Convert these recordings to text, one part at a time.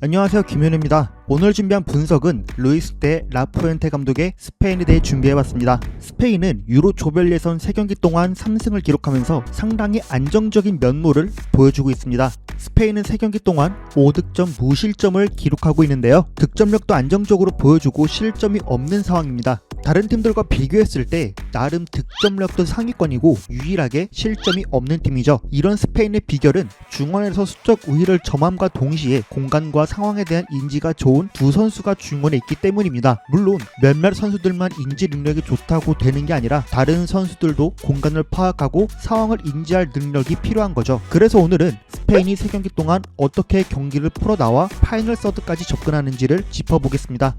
안녕하세요, 김현우입니다. 오늘 준비한 분석은 루이스 대 라푸엔테 감독의 스페인에 대해 준비해봤습니다. 스페인은 유로 조별 예선 3경기 동안 3승을 기록하면서 상당히 안정적인 면모를 보여주고 있습니다. 스페인은 3경기 동안 5득점 무실점을 기록하고 있는데요. 득점력도 안정적으로 보여주고 실점이 없는 상황입니다. 다른 팀들과 비교했을 때 나름 득점력도 상위권이고 유일하게 실점이 없는 팀이죠. 이런 스페인의 비결은 중원에서 수적 우위를 점함과 동시에 공간과 상황에 대한 인지가 좋은 두 선수가 중원에 있기 때문입니다. 물론 몇몇 선수들만 인지 능력이 좋다고 되는 게 아니라 다른 선수들도 공간을 파악하고 상황을 인지할 능력이 필요한 거죠. 그래서 오늘은 스페인이 3경기 동안 어떻게 경기를 풀어나와 파이널 서드까지 접근하는지를 짚어보겠습니다.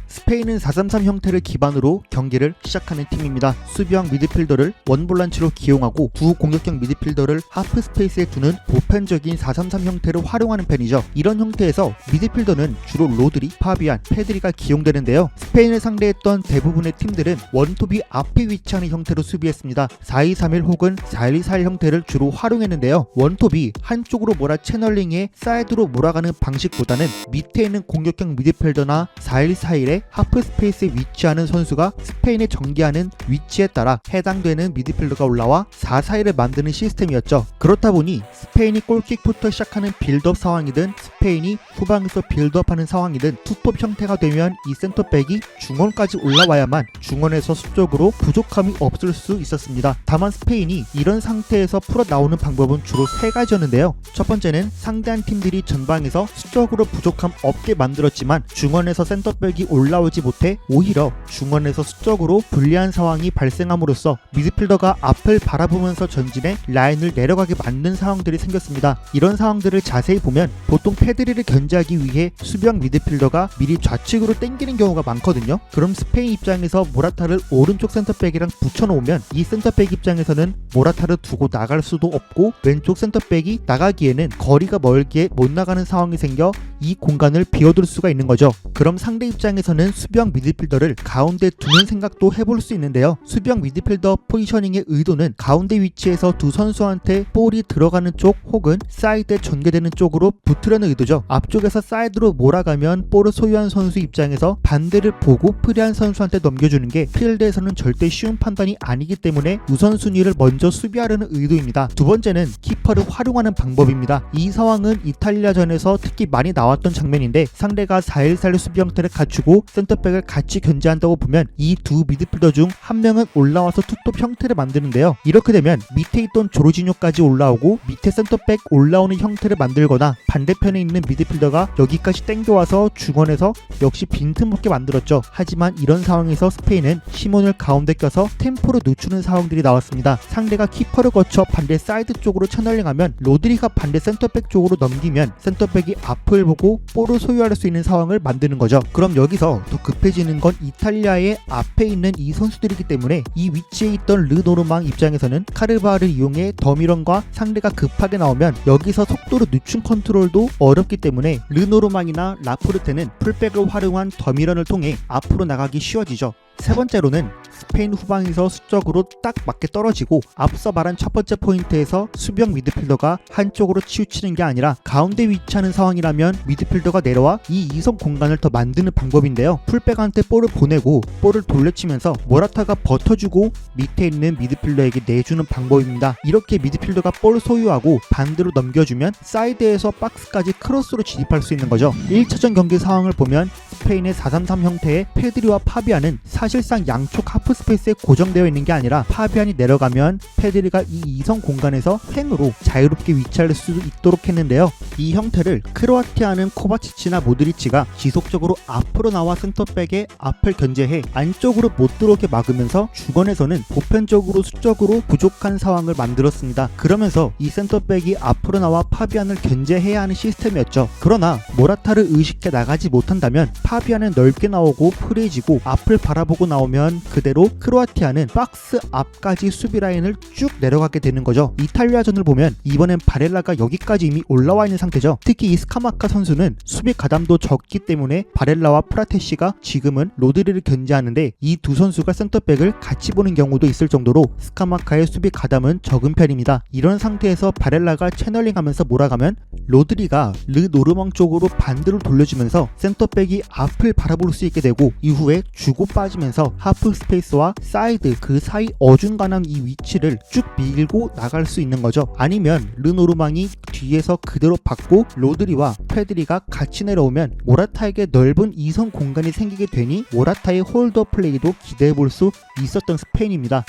스페인은 4-3-3 형태를 기반으로 경기를 시작하는 팀입니다. 수비형 미드필더를 원볼란치로 기용하고 두 공격형 미드필더를 하프 스페이스에 두는 보편적인 4-3-3 형태를 활용하는 편이죠. 이런 형태에서 미드필더는 주로 로드리, 파비안, 페드리가 기용되는데요. 스페인을 상대했던 대부분의 팀들은 원톱이 앞에 위치하는 형태로 수비했습니다. 4-2-3-1 혹은 4-1-2-4-1 형태를 주로 활용했는데요. 원톱이 한쪽으로 몰아 채널링에 사이드로 몰아가는 방식보다는 밑에 있는 공격형 미드필더나 4-1-4-1에 하프 스페이스에 위치하는 선수가 스페인에 전개하는 위치에 따라 해당되는 미드필더가 올라와 4-4-1을 만드는 시스템이었죠. 그렇다 보니 스페인이 골킥부터 시작하는 빌드업 상황이든 스페인이 후방에서 빌드업하는 상황이든 투톱 형태가 되면 이 센터백이 중원까지 올라와야만 중원에서 수적으로 부족함이 없을 수 있었습니다. 다만 스페인이 이런 상태에서 풀어 나오는 방법은 주로 3가지였는데요. 첫 번째는 상대한 팀들이 전방에서 수적으로 부족함 없게 만들었지만 중원에서 센터백이 올라오지 못해 오히려 중원에서 수적으로 불리한 상황이 발생함으로써 미드필더가 앞을 바라보면서 전진해 라인을 내려가게 만든 상황들이 생겼습니다. 이런 상황들을 자세히 보면 보통 페드리를 견제하기 위해 수비형 미드필더가 미리 좌측으로 당기는 경우가 많거든요. 그럼 스페인 입장에서 모라타를 오른쪽 센터백이랑 붙여놓으면 이 센터백 입장에서는 모라타를 두고 나갈 수도 없고 왼쪽 센터백이 나가기에는 거리가 멀기에 못 나가는 상황이 생겨 이 공간을 비워둘 수가 있는 거죠. 그럼 상대 입장에서는 수비형 미드필더를 가운데 두는 생각도 해볼 수 있는데요. 수비형 미드필더 포지셔닝의 의도는 가운데 위치에서 두 선수한테 볼이 들어가는 쪽 혹은 사이드에 전개되는 쪽으로 붙으려는 의도죠. 앞쪽에서 사이드로 몰아가면 볼을 소유한 선수 입장에서 반대를 보고 프리한 선수한테 넘겨주는 게 필드에서는 절대 쉬운 판단이 아니기 때문에 우선순위를 먼저 수비하려는 의도입니다. 두 번째는 키퍼를 활용하는 방법입니다. 이 상황은 이탈리아전에서 특히 많이 나왔던 장면인데 상대가 4-1-4-1 수비 형태를 갖추고 센터백을 같이 견제한다고 보면 이 두 미드필더 중 한 명은 올라와서 투톱 형태를 만드는데요. 이렇게 되면 밑에 있던 조르지뇨까지 올라오고 밑에 센터백 올라오는 형태를 만들거나 반대편에 있는 미드필더가 여기까지 땡겨와서 중원에서 역시 빈틈없게 만들었죠. 하지만 이런 상황에서 스페인은 시몬을 가운데 껴서 템포를 늦추는 상황들이 나왔습니다. 상대가 키퍼를 거쳐 반대 사이드 쪽으로 채널링하면 로드리가 반대 센터백 쪽으로 넘기면 센터백이 앞을 보고 볼을 소유할 수 있는 상황을 만드는 거죠. 그럼 여기서 더 급해지는 건 이탈리아의 앞에 있는 이 선수들이기 때문에 이 위치에 있던 르노르망 입장에서는 카르바를 이용해 더미런과 상대가 급하게 나오면 여기서 속도를 늦춘 컨트롤도 어렵기 때문에 르노르망이나 라포르테는 풀백을 활용한 더미런을 통해 앞으로 나가기 쉬워지죠. 세 번째로는 스페인 후방에서 수적으로 딱 맞게 떨어지고 앞서 말한 첫 번째 포인트에서 수비형 미드필더가 한쪽으로 치우치는 게 아니라 가운데 위치하는 상황이라면 미드필더가 내려와 이 이성 공간을 더 만드는 방법인데요. 풀백한테 볼을 보내고 볼을 돌려치면서 모라타가 버텨주고 밑에 있는 미드필더에게 내주는 방법입니다. 이렇게 미드필더가 볼 소유하고 반대로 넘겨주면 사이드에서 박스까지 크로스로 진입할 수 있는 거죠. 1차전 경기 상황을 보면 스페인의 4-3-3 형태의 페드리와 파비안은 사실상 양쪽 하프 스페이스에 고정되어 있는 게 아니라 파비안이 내려가면 페드리가 이 이성 공간에서 횡으로 자유롭게 위치할 수 있도록 했는데요. 이 형태를 크로아티아는 코바치치나 모드리치가 지속적으로 앞으로 나와 센터백의 앞을 견제해 안쪽으로 못 들어오게 막으면서 중원에서는 보편적으로 수적으로 부족한 상황을 만들었습니다. 그러면서 이 센터백이 앞으로 나와 파비안을 견제해야 하는 시스템이었죠. 그러나 모라타를 의식해 나가지 못한다면 파비안은 넓게 나오고 프리해지고 앞을 바라보고 나오면 그대로 크로아티아는 박스 앞까지 수비 라인을 쭉 내려가게 되는 거죠. 이탈리아전을 보면 이번엔 바렐라가 여기까지 이미 올라와 있는 상태죠. 특히 이 스카마카 선수는 수비 가담도 적기 때문에 바렐라와 프라테시가 지금은 로드리를 견제하는데 이 두 선수가 센터백을 같이 보는 경우도 있을 정도로 스카마카의 수비 가담은 적은 편입니다. 이런 상태에서 바렐라가 채널링하면서 몰아가면 로드리가 르 노르망 쪽으로 반대로 돌려주면서 센터백이 앞을 바라볼 수 있게 되고 이후에 주고 빠지면서 하프 스페이스와 사이드 그 사이 어중간한 이 위치를 쭉 밀고 나갈 수 있는 거죠. 아니면 르 노르망이 뒤에서 그대로 받고 로드리와 페드리가 같이 내려오면 모라타에게 넓은 이선 공간이 생기게 되니 모라타의 홀더 플레이도 기대해 볼 수 있었던 스페인입니다.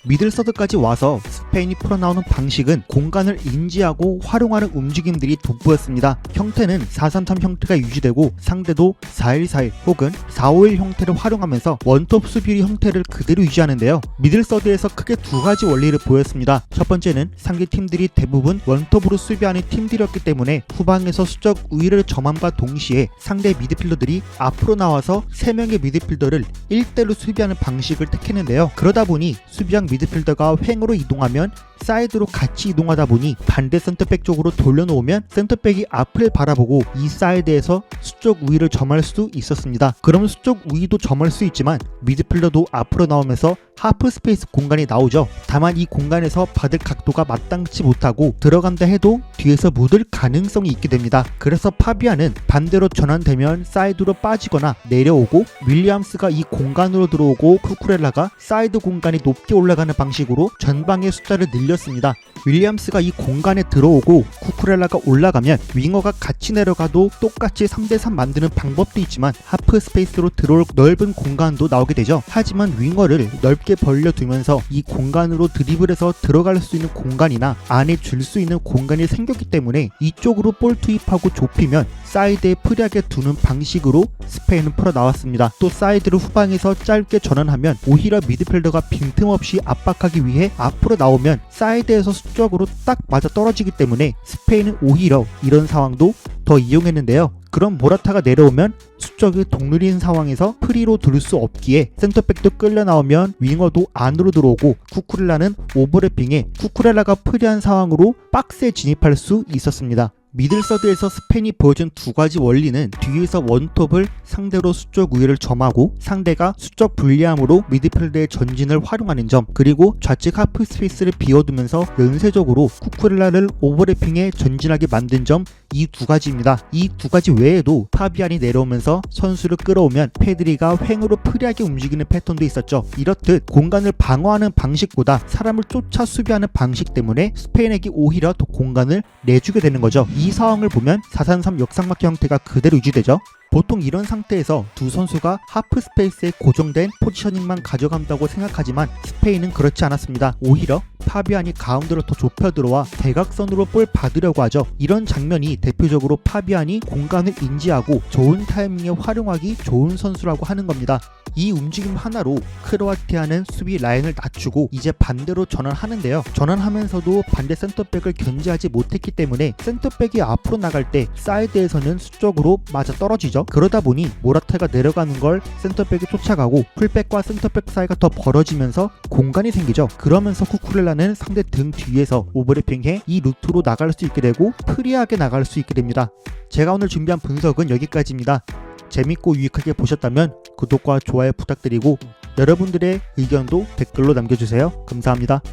미들서드까지 와서 스페인이 풀어나오는 방식은 공간을 인지하고 활용하는 움직임들이 돋보였습니다. 형태는 4-3-3 형태가 유지되고 상대도 4-1-4-1 혹은 4-5-1 형태를 활용하면서 원톱 수비 형태를 그대로 유지하는데요. 미들서드에서 크게 두 가지 원리를 보였습니다. 첫 번째는 상대 팀들이 대부분 원톱으로 수비하는 팀들이었기 때문에 후방에서 수적 우위를 점함과 동시에 상대 미드필더들이 앞으로 나와서 3명의 미드필더를 1대로 수비하는 방식을 택했는데요. 그러다 보니 수비형 미드필더가 횡으로 이동하면 사이드로 같이 이동하다 보니 반대 센터백 쪽으로 돌려놓으면 센터백이 앞을 바라보고 이 사이드에서 수적 우위를 점할 수 있었습니다. 그럼 수적 우위도 점할 수 있지만 미드필더도 앞으로 나오면서 하프 스페이스 공간이 나오죠. 다만 이 공간에서 받을 각도가 마땅치 못하고 들어간다 해도 뒤에서 묻을 가능성이 있게 됩니다. 그래서 파비안은 반대로 전환되면 사이드로 빠지거나 내려오고 윌리엄스가 이 공간으로 들어오고 쿠쿠렐라가 사이드 공간이 높게 올라가는 방식으로 전방의 숫자를 늘렸습니다. 윌리엄스가 이 공간에 들어오고 쿠쿠렐라가 올라가면 윙어가 같이 내려가도 똑같이 3대3 만드는 방법도 있지만 하프 스페이스로 들어올 넓은 공간도 나오게 되죠. 하지만 윙어를 넓게 벌려두면서 이 공간으로 드리블해서 들어갈 수 있는 공간이나 안에 줄 수 있는 공간이 생겼기 때문에 이쪽으로 볼 투입하고 좁히면 사이드에 프리하게 두는 방식으로 스페인은 풀어 나왔습니다. 또 사이드를 후방에서 짧게 전환하면 오히려 미드필더가 빈틈없이 압박하기 위해 앞으로 나오면 사이드에서 수적으로 딱 맞아 떨어지기 때문에 스페인은 오히려 이런 상황도 더 이용했는데요. 그럼 모라타가 내려오면 수적이 동률인 상황에서 프리로 둘 수 없기에 센터백도 끌려 나오면 윙어도 안으로 들어오고 쿠쿠렐라는 오버래핑에 쿠쿠렐라가 프리한 상황으로 박스에 진입할 수 있었습니다. 미들서드에서 스페인이 보여준 두 가지 원리는 뒤에서 원톱을 상대로 수적 우위를 점하고 상대가 수적 불리함으로 미드필더의 전진을 활용하는 점, 그리고 좌측 하프 스페이스를 비워두면서 연쇄적으로 쿠쿠렐라를 오버래핑에 전진하게 만든 점, 이 두 가지입니다. 이 두 가지 외에도 파비안이 내려오면서 선수를 끌어오면 페드리가 횡으로 프리하게 움직이는 패턴도 있었죠. 이렇듯 공간을 방어하는 방식보다 사람을 쫓아 수비하는 방식 때문에 스페인에게 오히려 더 공간을 내주게 되는 거죠. 이 상황을 보면 4-3-3 역삼각형 형태가 그대로 유지되죠. 보통 이런 상태에서 두 선수가 하프 스페이스에 고정된 포지셔닝만 가져간다고 생각하지만 스페인은 그렇지 않았습니다. 오히려 파비안이 가운데로 더 좁혀 들어와 대각선으로 볼 받으려고 하죠. 이런 장면이 대표적으로 파비안이 공간을 인지하고 좋은 타이밍에 활용하기 좋은 선수라고 하는 겁니다. 이 움직임 하나로 크로아티아는 수비 라인을 낮추고 이제 반대로 전환하는데요. 전환하면서도 반대 센터백을 견제하지 못했기 때문에 센터백이 앞으로 나갈 때 사이드에서는 수적으로 맞아 떨어지죠. 그러다 보니 모라타가 내려가는 걸 센터백이 쫓아가고 풀백과 센터백 사이가 더 벌어지면서 공간이 생기죠. 그러면서 쿠쿠렐라는 상대 등 뒤에서 오버래핑해 이 루트로 나갈 수 있게 되고 프리하게 나갈 수 있게 됩니다. 제가 오늘 준비한 분석은 여기까지입니다. 재밌고 유익하게 보셨다면 구독과 좋아요 부탁드리고 여러분들의 의견도 댓글로 남겨주세요. 감사합니다.